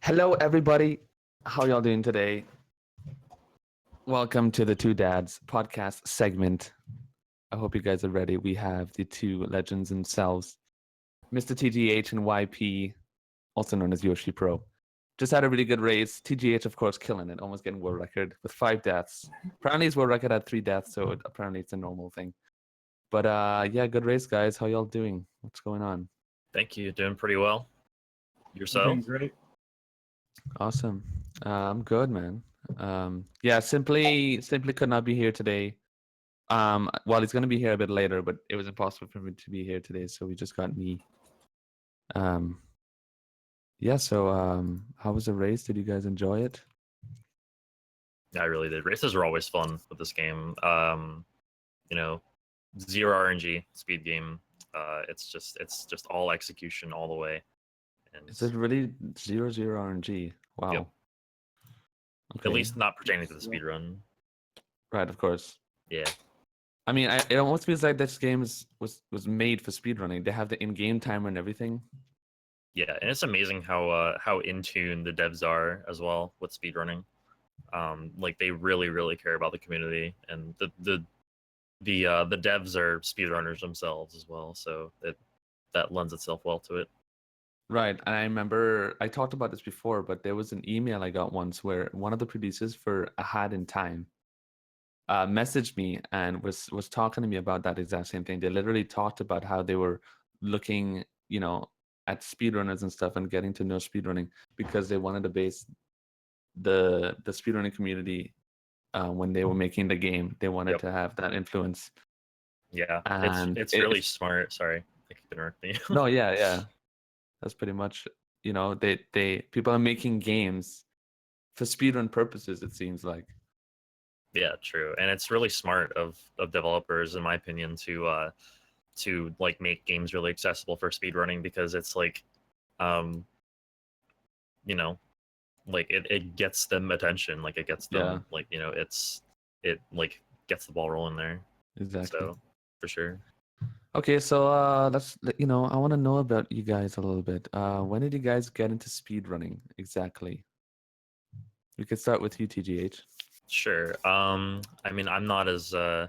Hello, everybody. How y'all doing today? Welcome to the Two Dads podcast segment. I hope you guys are ready. We have the two legends themselves, Mr. TGH and YP, also known as Yoshi Pro. Just had a really good race. TGH, of course, killing it, almost getting world record with 5 deaths. Apparently, his world record had 3 deaths, so apparently it's a normal thing. But yeah, good race, guys. How y'all doing? What's going on? Thank you. Doing pretty well. Yourself? Doing great. Awesome. I'm good, man. Yeah, simply could not be here today. Well, he's gonna be here a bit later, but it was impossible for him to be here today, so we just got me. Yeah. So, how was the race? Did you guys enjoy it? Yeah, I really did. Races are always fun with this game. You know, zero RNG speed game. It's just all execution all the way. And Is it really 0 RNG? Wow. Yep. Okay. At least not pertaining to the speed run. Right, of course. Yeah. I mean, it almost feels like this game was made for speedrunning. They have the in-game timer and everything. Yeah, and it's amazing how in tune the devs are as well with speedrunning. Like they really care about the community, and the devs are speedrunners themselves as well, so that lends itself well to it. Right, and I remember I talked about this before, but there was an email I got once where one of the producers for A Hat in Time messaged me and was talking to me about that exact same thing. They literally talked about how they were looking, at speedrunners and stuff and getting to know speedrunning because they wanted to base the speedrunning community when they were making the game. They wanted to have that influence. Yeah, and it's really smart. Sorry, I keep interrupting you. No, yeah. That's pretty much, they people are making games for speedrun purposes, it seems like. Yeah, true. And it's really smart of developers, in my opinion, to like make games really accessible for speedrunning, because it's like like it gets them attention, like it gets them like it like gets the ball rolling there. Exactly. So for sure. Okay, so I want to know about you guys a little bit. When did you guys get into speedrunning exactly? We could start with you, TGH. Sure. I mean, I'm not as I'm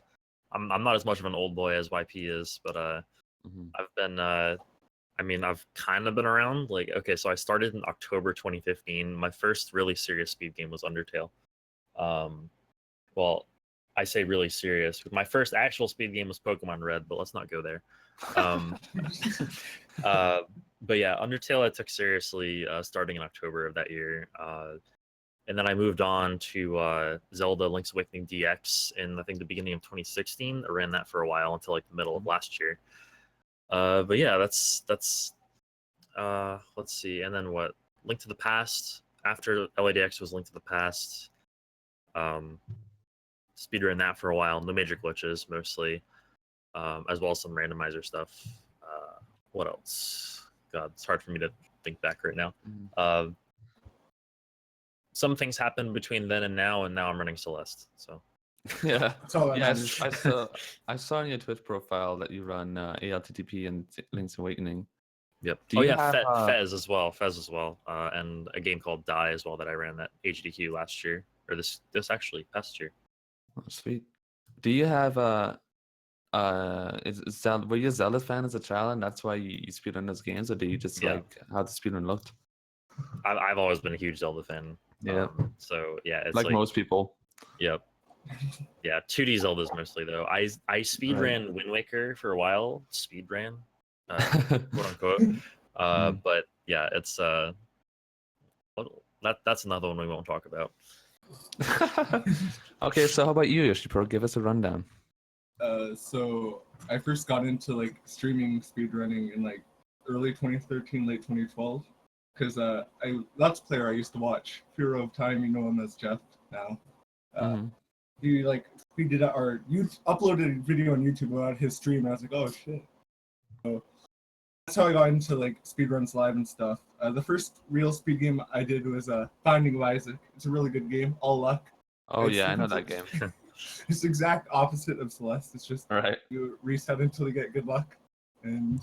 not as much of an old boy as YP is, but I've been I've kind of been around. Like, okay, so I started in October 2015. My first really serious speed game was Undertale. Well, I say really serious. My first actual speed game was Pokemon Red, but let's not go there. But yeah, Undertale I took seriously starting in October of that year. And then I moved on to Zelda Link's Awakening DX in, I think, the beginning of 2016. I ran that for a while until like the middle of last year. But yeah, that's let's see. And then what? Link to the Past. After LADX was Link to the Past. Speedrun that for a while. No major glitches, mostly. As well as some randomizer stuff. What else? God, it's hard for me to think back right now. Some things happened between then and now I'm running Celeste. So yeah, That's all that yeah. matters. I saw on your Twitch profile that you run ALTTP and Link's Awakening. Yep. Do you have, Fez as well, and a game called Die as well that I ran that HDQ last year, or this actually past year. Oh, sweet. Do you have is Zelda, were you a Zelda fan as a child and that's why you speedrun those games, or do you just like how the speedrun looked? I've always been a huge Zelda fan. Yeah. So yeah, it's like most people. Yep. Yeah, 2D Zeldas mostly though. I speedran Wind Waker for a while. Speedran, quote unquote. But yeah, it's that's another one we won't talk about. Okay, so how about you, Yoshipro? Give us a rundown. So I first got into like streaming speedrunning in like early 2013, late 2012, because Let's Player I used to watch, Hero of Time, you know him as Jeff now. He uploaded a video on YouTube about his stream, and I was like, oh shit. So that's how I got into like speedruns live and stuff. The first real speed game I did was Finding of Isaac. It's a really good game, all luck. Oh yeah, I know that game. It's the exact opposite of Celeste. It's just you reset until you get good luck, and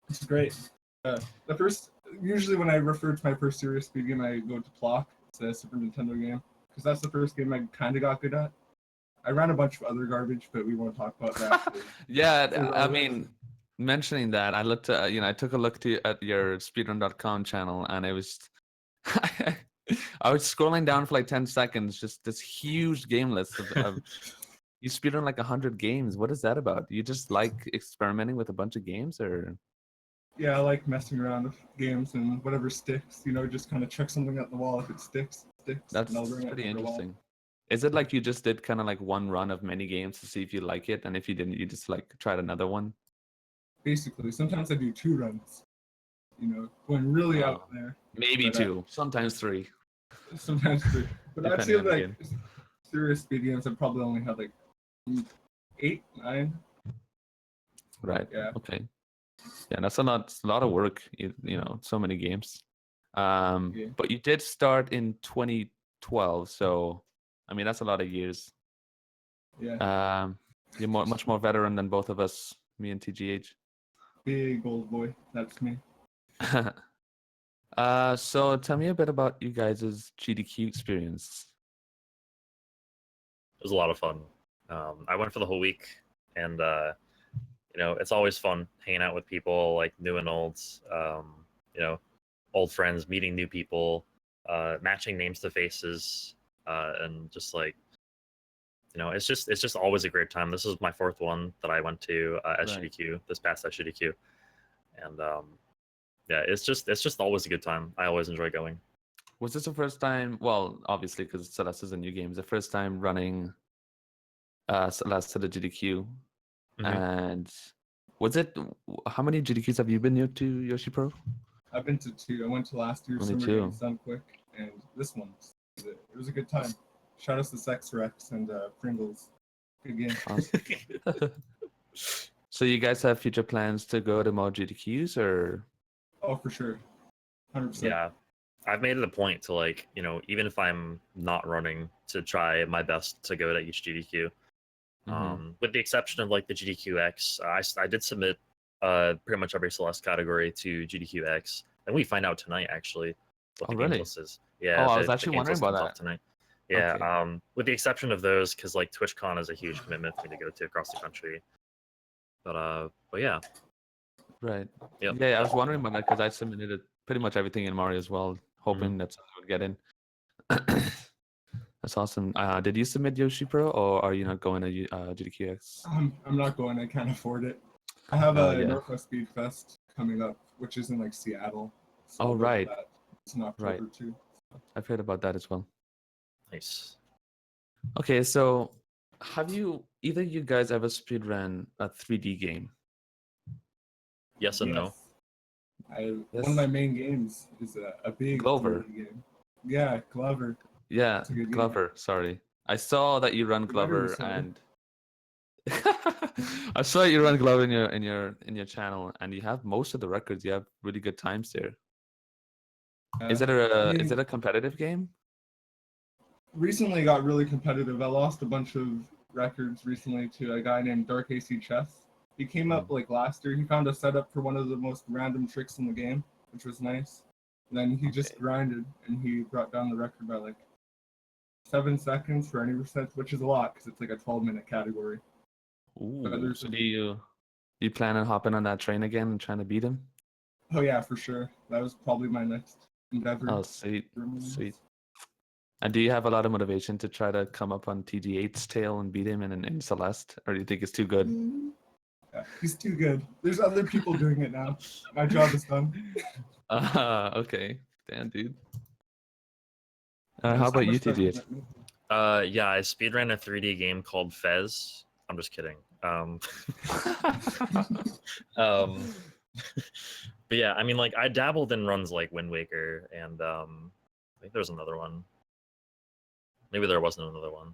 it's great. The first Usually when I refer to my first serious speed game, I go to Plock. It's a Super Nintendo game because that's the first game I kind of got good at. I ran a bunch of other garbage, but we won't talk about that. Yeah, I mean, mentioning that, I looked at, I took a look at your speedrun.com channel, and it was, I was scrolling down for like 10 seconds, just this huge game list of you speedrun like 100 games. What is that about? You just like experimenting with a bunch of games, or? Yeah, I like messing around with games and whatever sticks. Just kind of chuck something at the wall. If it sticks, it sticks. That's and I'll bring it pretty to the wall. interesting. Is it like you just did kind of like one run of many games to see if you like it, and if you didn't, you just like tried another one? Basically, sometimes I do 2 runs. Going really out there. Maybe But, 2, sometimes 3. Sometimes 3. But I'd say Depending on the like game. serious speed games, I've probably only had like 8, 9. Right. Yeah. Okay. Yeah, that's a lot of work. So many games. Yeah. But you did start in 2012, so I mean that's a lot of years. Yeah. You're much more veteran than both of us, me and TGH. Big old boy. That's me. So tell me a bit about you guys' GDQ experience. It was a lot of fun. I went for the whole week, and it's always fun hanging out with people like new and old. Old friends, meeting new people, matching names to faces, and just like it's just always a great time. This is my 4th one that I went to at Right. SGDQ this past SGDQ, and yeah, it's just always a good time. I always enjoy going. Was this the first time? Well, obviously, because Celeste is a new game. It's the first time running Celeste to the GDQ. Mhm. And was it? How many GDQs have you been to, Yoshi Pro? I've been to 2. I went to last year's Only Summer 2. Games done quick, and this one. It was a good time. Shout out to Sex Rex and Pringles. Good game. Awesome. So you guys have future plans to go to more GDQs, or? Oh, for sure. 100%. Yeah, I've made it a point to even if I'm not running, to try my best to go to each GDQ. With the exception of like the GDQX, I did submit pretty much every Celeste category to GDQX, and we find out tonight actually what the really? games list is. Yeah, I was the actually games wondering list about comes that. off tonight. Yeah, Okay. with the exception of those, because like TwitchCon is a huge commitment for me to go to across the country. But yeah. Right. Yep. Yeah, I was wondering about that because I submitted pretty much everything in Mario as well, hoping that someone would get in. That's awesome. Did you submit Yoshi Pro, or are you not going to GDQX? I'm not going. I can't afford it. I have a Yeah. Northwest Speed Fest coming up, which is in like Seattle. So Oh, I'll go to right. that. It's in October too. I've heard about that as well. Nice. Okay, so have either you guys ever speedrun a 3D game? Yes and no. One Yes. of my main games is a big Glover. 3D game. Yeah, Glover. Yeah, It's a good game. Glover. Sorry, I saw that you run Glover, and I saw you run Glover in your channel, and you have most of the records. You have really good times there. Is it a competitive game? Recently got really competitive. I lost a bunch of records recently to a guy named Dark AC Chess. He came up like last year. He found a setup for one of the most random tricks in the game, which was nice. And then he just grinded, and he brought down the record by like 7 seconds for any percent, which is a lot because it's like a 12-minute category. Ooh, so do you plan on hopping on that train again and trying to beat him? Oh yeah, for sure. That was probably my next endeavor. Oh, sweet. And do you have a lot of motivation to try to come up on TG8's tail and beat him in Celeste, or do you think it's too good? Yeah, he's too good. There's other people doing it now. My job is done. Okay. Damn, dude. How about you, TG8? Yeah, I speedran a 3D game called Fez. I'm just kidding. But yeah, I mean, like I dabbled in runs like Wind Waker, and I think there's another one. Maybe there wasn't another one.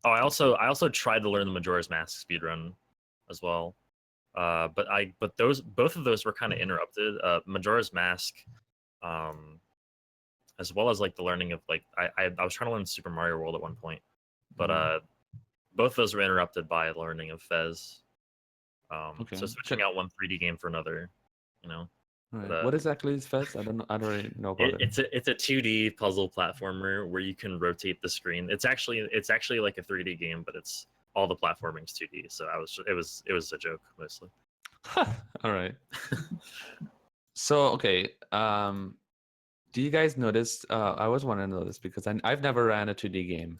Oh, I also tried to learn the Majora's Mask speedrun as well. But both of those were kind of interrupted. Majora's Mask, as well as like the learning of like I was trying to learn Super Mario World at one point, but both of those were interrupted by learning of Fez. So switching out one 3D game for another, Right. But, What exactly is Fez? I don't know. I don't really know about it. it's a 2D puzzle platformer where you can rotate the screen. It's actually like a 3D game, but it's all the platforming's 2D. So it was a joke mostly. All right. So okay. Do you guys notice? I always want to know this because I've never ran a 2D game,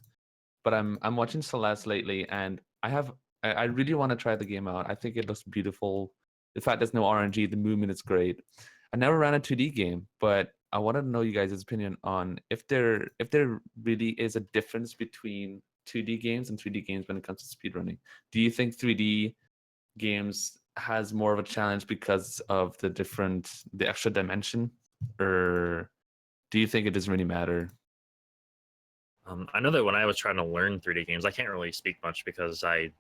but I'm watching Celeste lately, and I really want to try the game out. I think it looks beautiful. The fact there's no RNG, the movement is great. I never ran a 2D game, but I wanted to know you guys' opinion on if there really is a difference between 2D games and 3D games when it comes to speedrunning. Do you think 3D games has more of a challenge because of the extra dimension, or do you think it doesn't really matter? I know that when I was trying to learn 3D games, I can't really speak much because I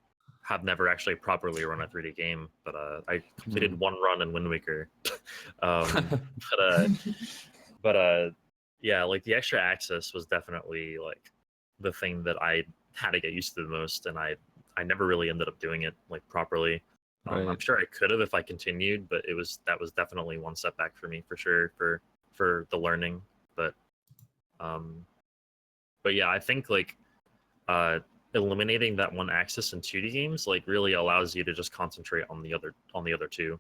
have never actually properly run a 3D game, but I completed one run in Wind Waker. But yeah, like the extra access was definitely like the thing that I had to get used to the most, and I never really ended up doing it like properly. I'm Right. sure I could have if I continued, but that was definitely one setback for me for sure for the learning. Um, but yeah, I think like eliminating that one axis in 2D games like really allows you to just concentrate on the other two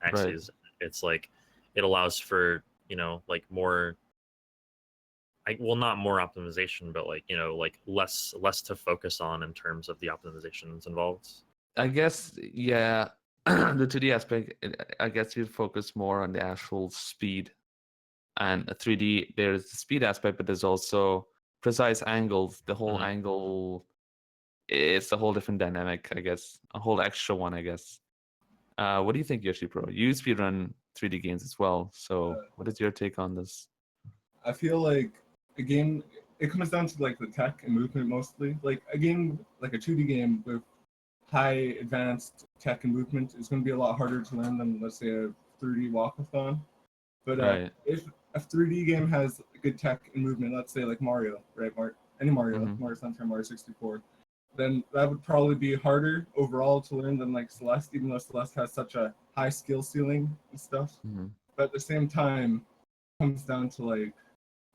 Right. axes. It's like it allows for like more well, not more optimization, but like like less to focus on in terms of the optimizations involved. I guess, yeah, the 2D aspect, I guess you focus more on the actual speed. And a 3D, there's the speed aspect, but there's also precise angles. The whole Mhm. angle, it's a whole different dynamic, I guess. A whole extra one, I guess. What do you think, Yoshi Pro? You speedrun 3D games as well. So what is your take on this? I feel like a game, it comes down to like the tech and movement mostly. Like a game, like a 2D game with high advanced tech and movement is going to be a lot harder to learn than, let's say, a 3D walkathon. But Right. if a 3D game has good tech and movement, let's say like Mario, right? Any Mario, Mhm. Mario Sunshine, Mario 64, then that would probably be harder overall to learn than like Celeste, even though Celeste has such a high skill ceiling and stuff. Mhm. But at the same time, it comes down to like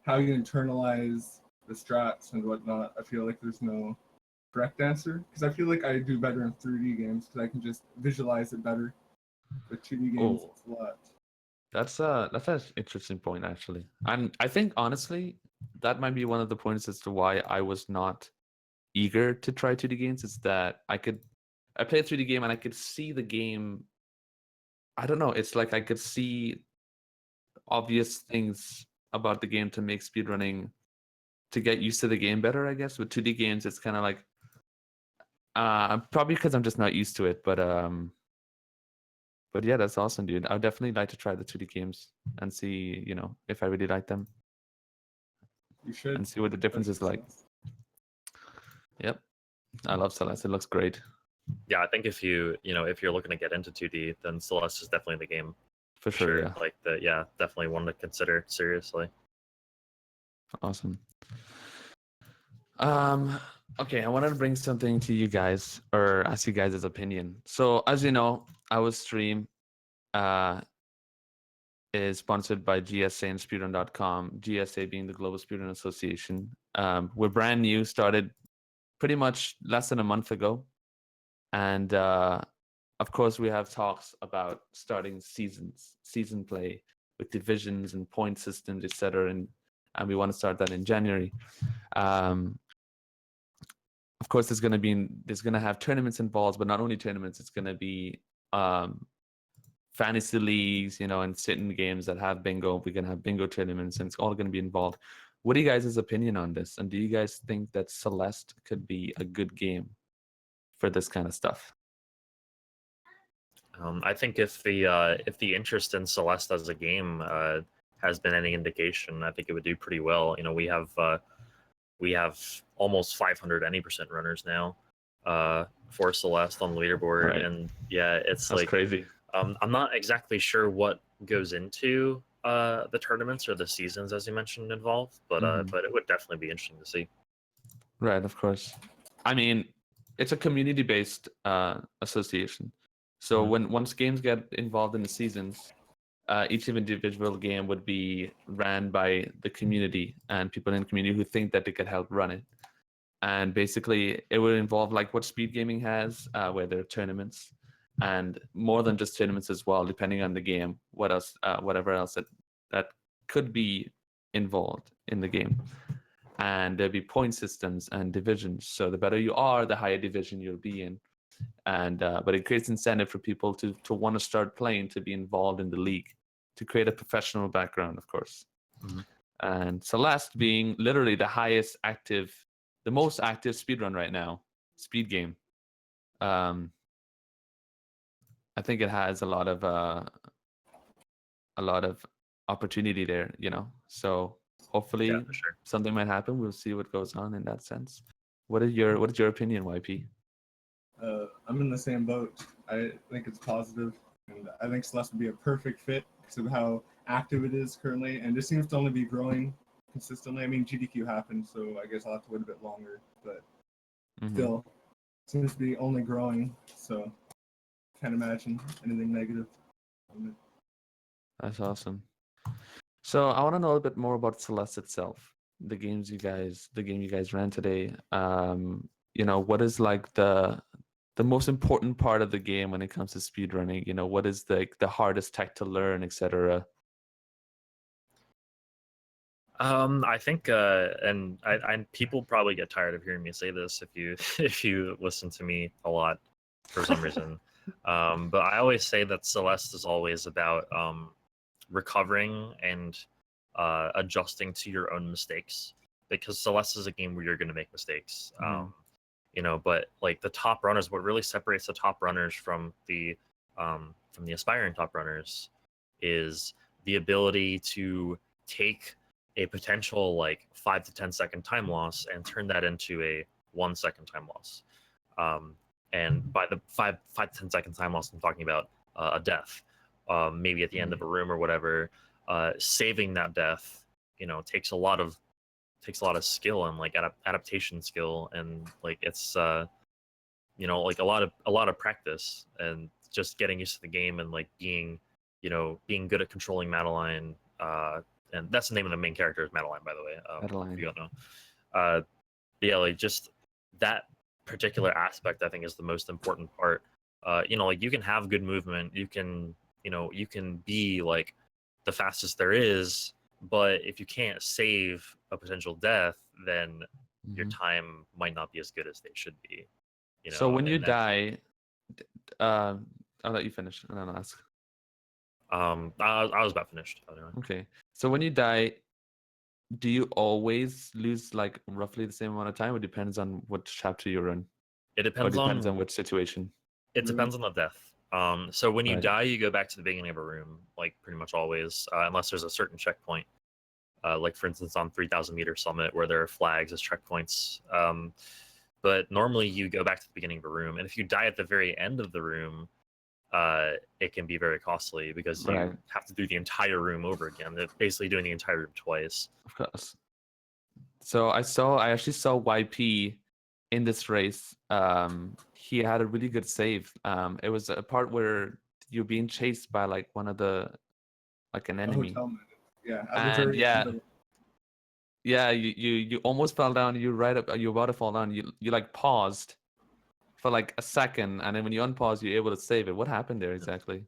how you internalize the strats and whatnot. I feel like there's no correct answer because I feel like I do better in 3D games because I can just visualize it better. With 2D games, Oh, it's a lot. that's an interesting point actually. And I think honestly, that might be one of the points as to why I was not eager to try 2D games, is that I play a 3D game and I could see the game. I don't know, it's like I could see obvious things about the game to make speedrunning, to get used to the game better, I guess. With 2D games, it's kind of like probably because I'm just not used to it, but yeah, that's awesome, dude. I would definitely like to try the 2D games and see, if I really like them You should. and see what the difference is like. Yep. I love Celeste. It looks great. Yeah, I think if if you're looking to get into 2D, then Celeste is definitely the game. For sure, yeah. Like definitely one to consider seriously. Awesome. Okay, I wanted to bring something to you guys, or ask you guys' opinion. So as you know, our stream is sponsored by GSA and speedrun.com, GSA being the Global Speedrun Association. We're brand new, started pretty much less than a month ago. And of course, we have talks about starting season play with divisions and point systems, etc. And we want to start that in January. Of course, there's going to have tournaments involved, but not only tournaments. It's going to be fantasy leagues, and sit-in games that have bingo. We're going to have bingo tournaments, and it's all going to be involved. What are you guys' opinion on this? And do you guys think that Celeste could be a good game for this kind of stuff? I think if the interest in Celeste as a game has been any indication, I think it would do pretty well. We have almost 500 any% runners now for Celeste on the leaderboard, Right. and yeah, it's That's like crazy. I'm not exactly sure what goes into the tournaments or the seasons, as you mentioned, involved, but it would definitely be interesting to see. Right, of course. I mean, it's a community-based association. So once games get involved in the seasons, each individual game would be ran by the community and people in the community who think that they could help run it. And basically, it would involve like what speed gaming has, where there are tournaments, and more than just tournaments as well, depending on the game. What else? Whatever else that could be involved in the game. And there'll be point systems and divisions. So the better you are, the higher division you'll be in. And but it creates incentive for people to want to start playing, to be involved in the league, to create a professional background, of course. Mhm. And Celeste being literally the most active speedrun right now, speed game. I think it has a lot of opportunity there, So hopefully Yeah, for sure. something might happen. We'll see what goes on in that sense. What is your opinion, YP? I'm in the same boat. I think it's positive, and I think Celeste would be a perfect fit because of how active it is currently, and it seems to only be growing consistently. I mean, GDQ happened, so I guess I'll have to wait a bit longer, but still, seems to be only growing, so can't imagine anything negative. That's awesome. So I want to know a bit more about Celeste itself, the game you guys ran today. What is like the most important part of the game when it comes to speedrunning? What is the hardest tech to learn, etc. I think, and people probably get tired of hearing me say this if you if you listen to me a lot for some reason. But I always say that Celeste is always about recovering and adjusting to your own mistakes, because Celeste is a game where you're going to make mistakes. But like the top runners, what really separates the top runners from the aspiring top runners is the ability to take a potential like 5 to 10 second time loss and turn that into a 1 second time loss. And by the 5 to 10 second time loss, I'm talking about a death, maybe at the end of a room or whatever. Saving that death, takes a lot of skill and like adaptation skill, and like it's like a lot of practice and just getting used to the game and like being good at controlling Madeline. And that's the name of the main character, is Madeline, by the way. Madeline. If you don't know. Yeah, like just that particular aspect, I think, is the most important part. Like you can have good movement, you can be like the fastest there is, but if you can't save a potential death, then your time might not be as good as they should be. So when you and then, die, I'll let you finish and then I'll ask. I was about finished. Anyway. Okay. So when you die, do you always lose like roughly the same amount of time, or depends on what chapter you're in? It depends on which situation. It depends on the death. So when you Right. die, you go back to the beginning of a room, like pretty much always, unless there's a certain checkpoint. Like for instance, on 3,000 meter summit, where there are flags as checkpoints. But normally you go back to the beginning of a room, and if you die at the very end of the room, it can be very costly because you Right. have to do the entire room over again. They're basically doing the entire room twice. Of course. So I actually saw YP in this race. He had a really good save. It was a part where you're being chased by like one of the an A enemy. hotel minute. Yeah, at the And very yeah, end of- yeah, you almost fell down. You're about to fall down. You like paused for like a second, and then when you unpause, you're able to save it. What happened there exactly?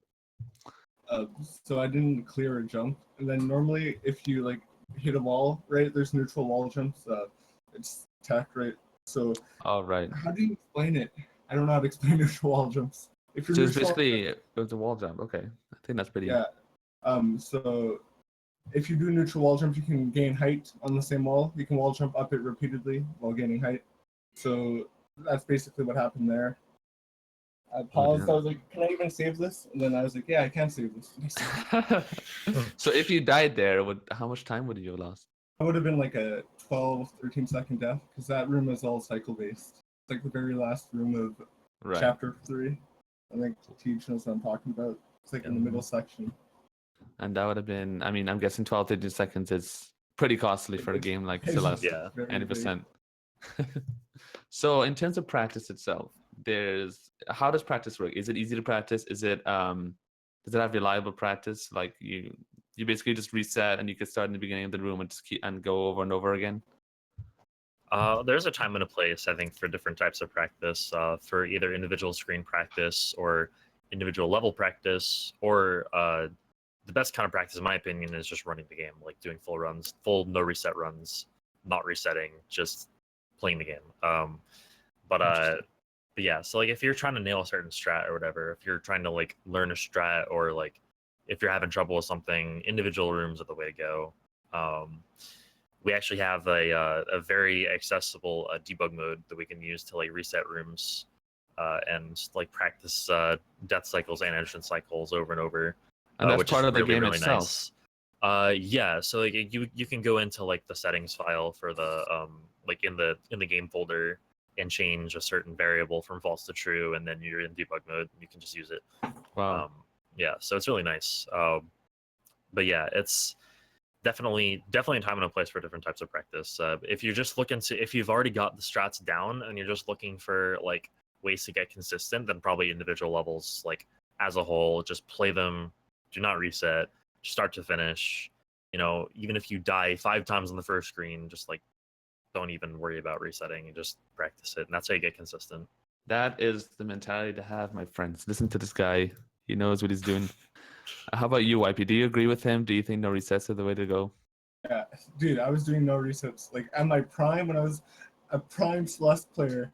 so I didn't clear a jump, and then normally if you like hit a wall, right? There's neutral wall jumps. It's tacked, right? So All right. how do you explain it? I don't know how to explain neutral wall jumps. If you're So it's neutral, basically it was a wall jump. Okay, I think that's pretty. yeah. So if you do neutral wall jump, you can gain height on the same wall. You can wall jump up it repeatedly while gaining height. So that's basically what happened there. I paused. damn. I was like, "Can I even save this?" And then I was like, "Yeah, I can save this." So if you died there, how much time would you have lost? That would have been like a 12, 13 second death because that room is all cycle based. It's like the very last room of Right. chapter 3. I think Teach knows what I'm talking about. It's like in the middle section. And that would have been, I mean, I'm guessing 12, 13 seconds is pretty costly for a game like Celeste. Yeah. Very big. 90%. So in terms of practice itself, how does practice work? Is it easy to practice? Is it Does it have reliable practice? Like you basically just reset and you can start in the beginning of the room and just keep and go over and over again. There's a time and a place, I think, for different types of practice, for either individual screen practice or individual level practice, or the best kind of practice, in my opinion, is just running the game, like doing full runs, full no reset runs, not resetting, just playing the game. But yeah, so like if you're trying to nail a certain strat or whatever, if you're trying to like learn a strat, or like if you're having trouble with something, individual rooms are the way to go. We actually have a very accessible debug mode that we can use to like reset rooms and like practice death cycles and entrance cycles over and over, And that's which part is of the really, game really itself. nice. Yeah, so like you can go into like the settings file for the like in the game folder and change a certain variable from false to true, and then you're in debug mode and you can just use it. Wow. Yeah, so it's really nice. But yeah, it's definitely a time and a place for different types of practice. If you're just looking to, if you've already got the strats down and you're just looking for like ways to get consistent, then probably individual levels, like as a whole, just play them, do not reset, start to finish. You know, even if you die 5 times on the first screen, just like don't even worry about resetting and just practice it, and that's how you get consistent. That is the mentality to have, my friends. Listen to this guy. He knows what he's doing. How about you, YP? Do you agree with him? Do you think no resets are the way to go? Yeah, dude, I was doing no resets. Like at my prime, when I was a prime Celeste player,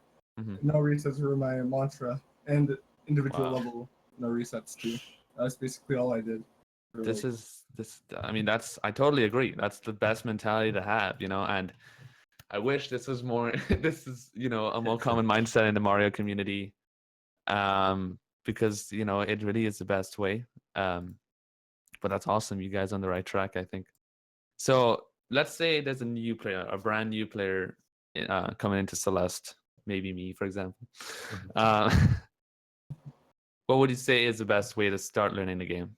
no resets were my mantra, and individual level no resets too. That's basically all I did. I mean, I totally agree. That's the best mentality to have, you know. And I wish this was more. This is, you know, a more common mindset in the Mario community, because you know it really is the best way. But that's awesome. You guys are on the right track, I think. So let's say there's a new player, a brand new player, coming into Celeste, maybe me, for example. What would you say is the best way to start learning the game?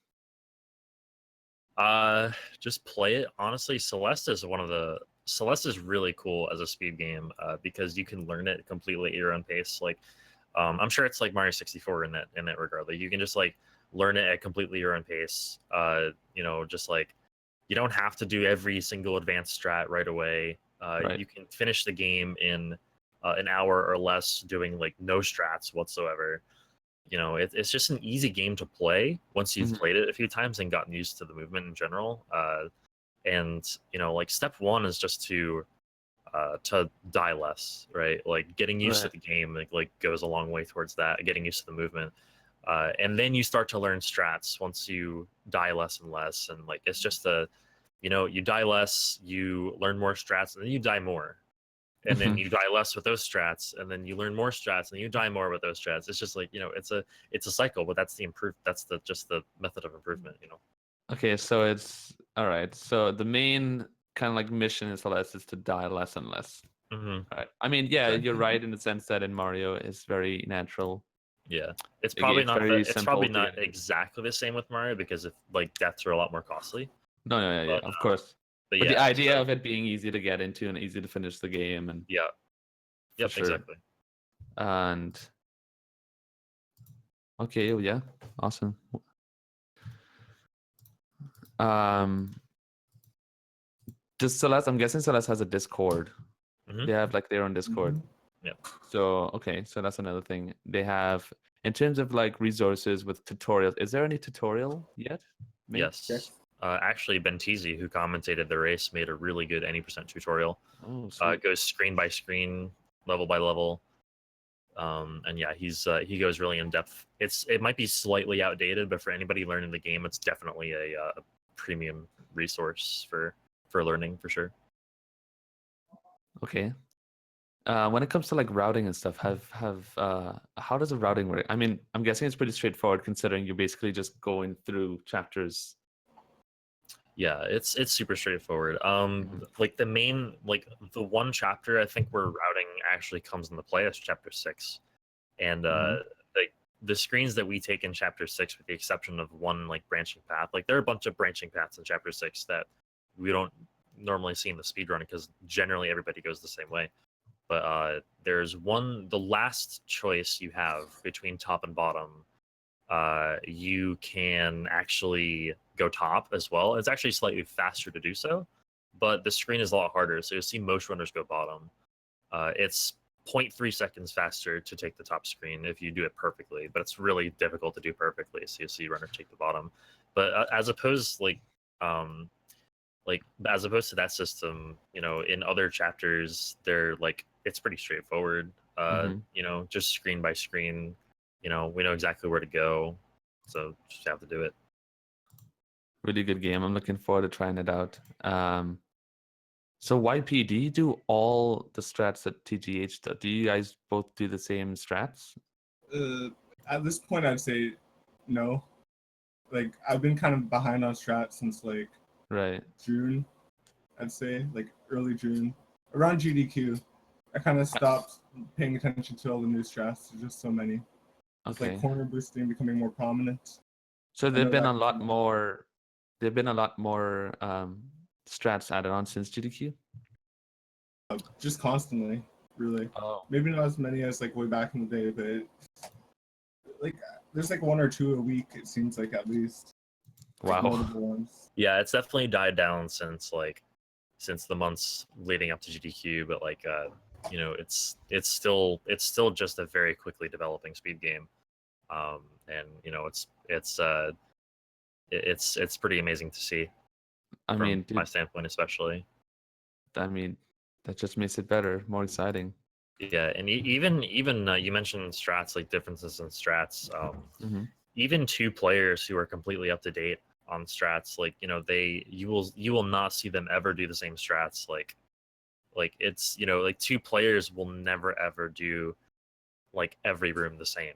Just play it. Honestly, Celeste is really cool as a speed game, because you can learn it completely at your own pace. Like, I'm sure it's like Mario 64 in that regard. Like, you can just like learn it at completely your own pace. You know, just like you don't have to do every single advanced strat right away. Right. You can finish the game in an hour or less doing like no strats whatsoever. You know, it's just an easy game to play once you've played it a few times and gotten used to the movement in general. And you know, like step one is just to die less, right? Like getting used to the game like goes a long way towards that, getting used to the movement. And then you start to learn strats once you die less and less, and like it's just you know, you die less, you learn more strats, and then you die more, and then you die less with those strats, and then you learn more strats, and you die more with those strats. It's just like, you know, it's a cycle, but that's just the method of improvement, you know. Okay, so it's all right. So the main kind of like mission in Celeste is to die less and less. Mm-hmm. Right. I mean, yeah, you're right in the sense that in Mario it's very natural. Yeah, it's probably It's very it's simple probably to not get into. exactly the same with Mario, because if like deaths are a lot more costly. No, yeah, But of course. but But the yeah, idea so, of it being easy to get into and easy to finish the game, and yeah, for yep, sure. exactly. And okay, yeah, awesome. Does Celeste? I'm guessing Celeste has a Discord. Mm-hmm. They have like their own Discord. Yeah. So okay, so that's another thing they have in terms of like resources with tutorials. Is there any tutorial yet? Yes. Actually, Bentizi, who commentated the race, made a really good any percent tutorial. Oh, sweet. It goes screen by screen, level by level. And yeah, he goes really in depth. It might be slightly outdated, but for anybody learning the game, it's definitely a premium resource for learning for sure. Okay. When it comes to like routing and stuff, how does the routing work? I mean, I'm guessing it's pretty straightforward considering you're basically just going through chapters. Yeah, it's super straightforward. Like the one chapter I think where routing actually comes into play is chapter 6, and like the screens that we take in chapter 6, with the exception of one like branching path, like there are a bunch of branching paths in chapter 6 that we don't normally see in the speedrun because generally everybody goes the same way. But there's the last choice you have between top and bottom you can actually go top as well. It's actually slightly faster to do so, but the screen is a lot harder. So you'll see most runners go bottom. It's 0.3 seconds faster to take the top screen if you do it perfectly, but it's really difficult to do perfectly. So you'll see runners take the bottom. But as opposed as opposed to that system, in other chapters, they're like it's pretty straightforward. Mhm. Just screen by screen. We know exactly where to go, so just have to do it. Really good game. I'm looking forward to trying it out. So YP, do you do all the strats that TGH does? Do you guys both do the same strats? At this point, I'd say no. Like I've been kind of behind on strats since like Right. June. I'd say like early June, around GDQ. I kind of stopped paying attention to all the new strats. There's just so many. It's Okay. like corner boosting becoming more prominent. So I there've know been that a lot came out. more. There've been a lot more strats added on since GDQ. Just constantly, really. Oh. Maybe not as many as like way back in the day, but like there's like one or two a week. It seems like at least. Like, Wow. notable ones. Yeah, it's definitely died down since the months leading up to GDQ, but it's still just a very quickly developing speed game, and it's pretty amazing to see I from mean, my dude, standpoint, especially. that just makes it better, more exciting. Yeah, and even you mentioned strats, like differences in strats. Mm-hmm. Even two players who are completely up to date on strats, you will not see them ever do the same strats. Like it's like two players will never ever do like every room the same.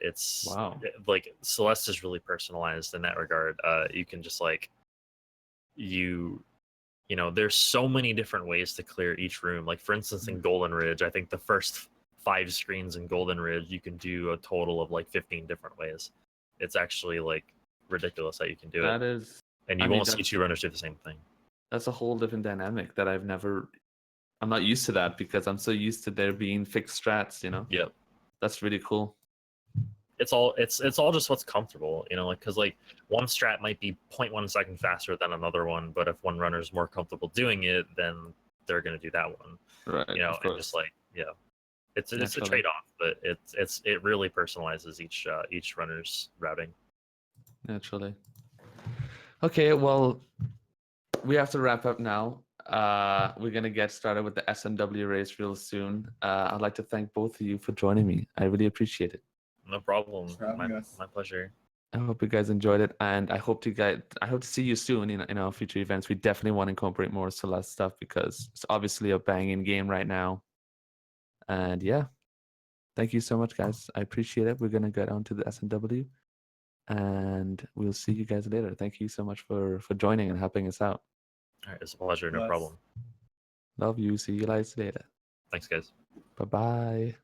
It's Wow. like Celeste is really personalized in that regard. You can just there's so many different ways to clear each room. Like for instance, in Golden Ridge, I think the first 5 screens in Golden Ridge, you can do a total of like 15 different ways. It's actually like ridiculous that you can do it, That is. and I you mean, won't see two runners do the same thing. that's a whole different dynamic that I'm not used to that because I'm so used to there being fixed strats. Yep. That's really cool. It's all just what's comfortable, because like one strat might be 0.1 second faster than another one, but if one runner is more comfortable doing it, then they're going to do that one. Right. Of And course. just it's a Naturally. trade-off, but it really personalizes each runner's routing. Naturally. Okay, well, we have to wrap up now. We're gonna get started with the SNW race real soon. I'd like to thank both of you for joining me. I really appreciate it. No problem. Thanks for having us. My pleasure. I hope you guys enjoyed it, and I hope to see you soon in our future events. We definitely want to incorporate more Celeste stuff because it's obviously a banging game right now. And yeah, thank you so much, guys. I appreciate it. We're gonna get on to the SNW, and we'll see you guys later. Thank you so much for joining and helping us out. All right, it's a pleasure. No Bless. problem. Love you. See you guys later. Thanks, guys. Bye bye.